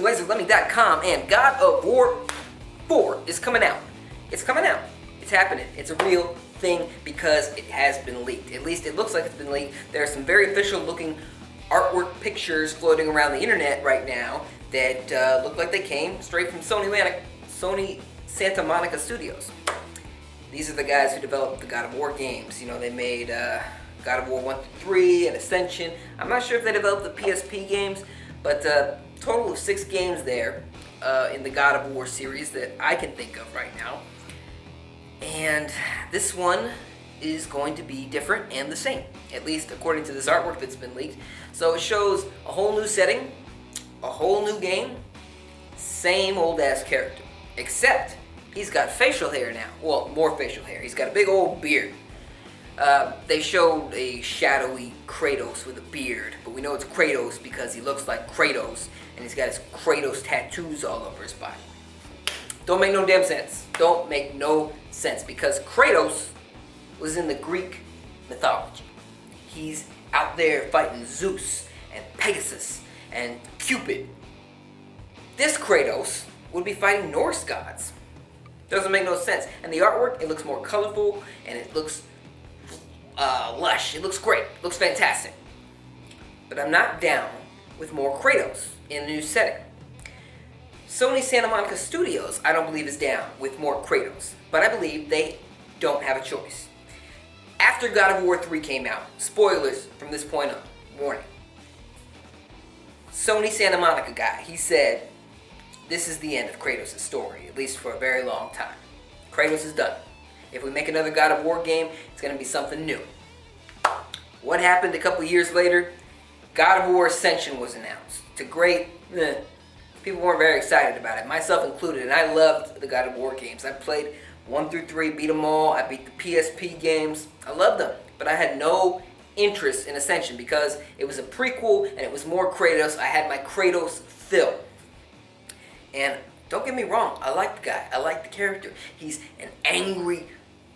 from LaserLemming.com, and God of War 4 is coming out. It's coming out. It's happening. It's a real thing because it has been leaked. At least it looks like it's been leaked. There are some very official looking artwork pictures floating around the internet right now that look like they came straight from Sony Santa Monica Studios. These are the guys who developed the God of War games. You know, they made God of War 1 through 3 and Ascension. I'm not sure if they developed the PSP games, but total of 6 games there in the God of War series that I can think of right now. And this one is going to be different and the same, at least according to this artwork that's been leaked. So it shows a whole new setting, a whole new game, same old ass character, except he's got facial hair now. Well, more facial hair. He's got a big old beard. They showed a shadowy Kratos with a beard, but we know it's Kratos because he looks like Kratos, and he's got his Kratos tattoos all over his body. Don't make no damn sense. Don't make no sense, because Kratos was in the Greek mythology. He's out there fighting Zeus and Pegasus and Cupid. This Kratos would be fighting Norse gods. Doesn't make no sense. And the artwork, it looks more colorful and it looks lush. It looks great. It looks fantastic. But I'm not down with more Kratos in a new setting. Sony Santa Monica Studios, I don't believe, is down with more Kratos. But I believe they don't have a choice. After God of War 3 came out, spoilers from this point on, warning. Sony Santa Monica guy, he said, this is the end of Kratos' story, at least for a very long time. Kratos is done. If we make another God of War game, it's going to be something new. What happened a couple years later? God of War Ascension was announced. It's a great, people weren't very excited about it, myself included, and I loved the God of War games. I played 1 through 3, beat them all. I beat the PSP games. I loved them, but I had no interest in Ascension because it was a prequel and it was more Kratos. I had my Kratos fill. And don't get me wrong, I like the guy. I like the character. He's an angry,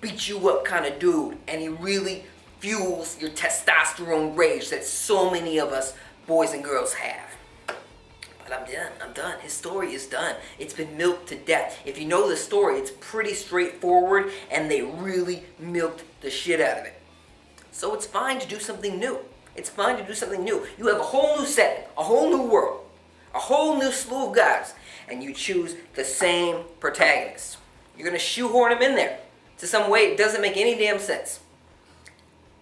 beat you up kind of dude, and he really fuels your testosterone rage that so many of us boys and girls have. But I'm done. His story is done. It's been milked to death. If you know the story, it's pretty straightforward, and they really milked the shit out of it. So it's fine to do something new. It's fine to do something new. You have a whole new setting, a whole new world, a whole new slew of guys, and you choose the same protagonist. You're going to shoehorn him in there to some way it doesn't make any damn sense.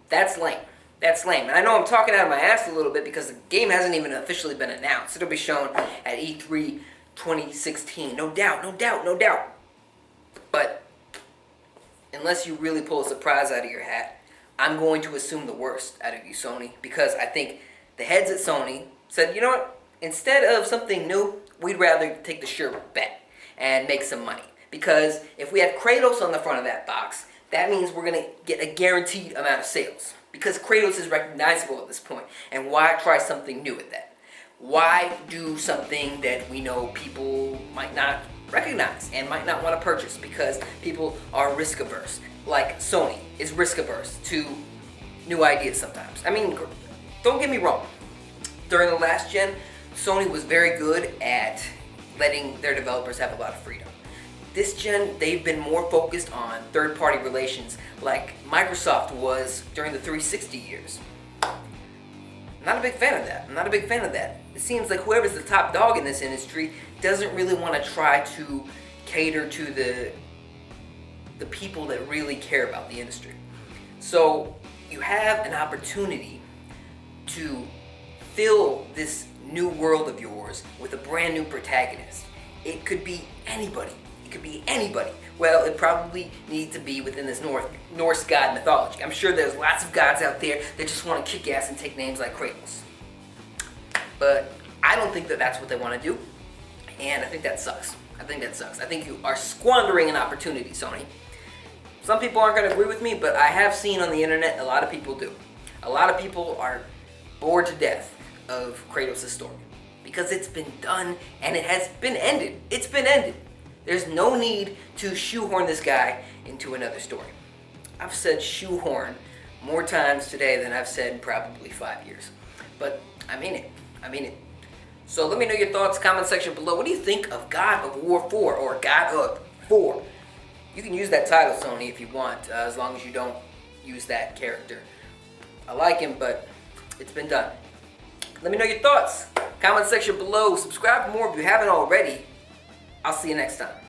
That's lame. That's lame. And I know I'm talking out of my ass a little bit because the game hasn't even officially been announced. It'll be shown at E3 2016. No doubt, no doubt, no doubt. But unless you really pull a surprise out of your hat, I'm going to assume the worst out of you, Sony, because I think the heads at Sony said, you know what? Instead of something new, we'd rather take the sure bet and make some money. Because if we have Kratos on the front of that box, that means we're going to get a guaranteed amount of sales. Because Kratos is recognizable at this point. And why try something new at that? Why do something that we know people might not recognize and might not want to purchase because people are risk averse? Like Sony is risk averse to new ideas sometimes. I mean, don't get me wrong. During the last gen, Sony was very good at letting their developers have a lot of freedom. This gen, they've been more focused on third-party relations like Microsoft was during the 360 years. I'm not a big fan of that. I'm not a big fan of that. It seems like whoever's the top dog in this industry doesn't really want to try to cater to the people that really care about the industry. So you have an opportunity to fill this new world of yours with a brand new protagonist. It could be anybody. It could be anybody. Well, it probably needs to be within this Norse god mythology. I'm sure there's lots of gods out there that just want to kick ass and take names like Kratos. But I don't think that that's what they want to do, and I think that sucks. I think you are squandering an opportunity, Sony. Some people aren't going to agree with me, but I have seen on the internet a lot of people do. A lot of people are bored to death of Kratos' story because it's been done and it has been ended. It's been ended. There's no need to shoehorn this guy into another story. I've said shoehorn more times today than I've said in probably 5 years. But I mean it. So let me know your thoughts, comment section below. What do you think of God of War 4 or God of 4? You can use that title, Sony, if you want, as long as you don't use that character. I like him, but it's been done. Let me know your thoughts. Comment section below. Subscribe for more if you haven't already. I'll see you next time.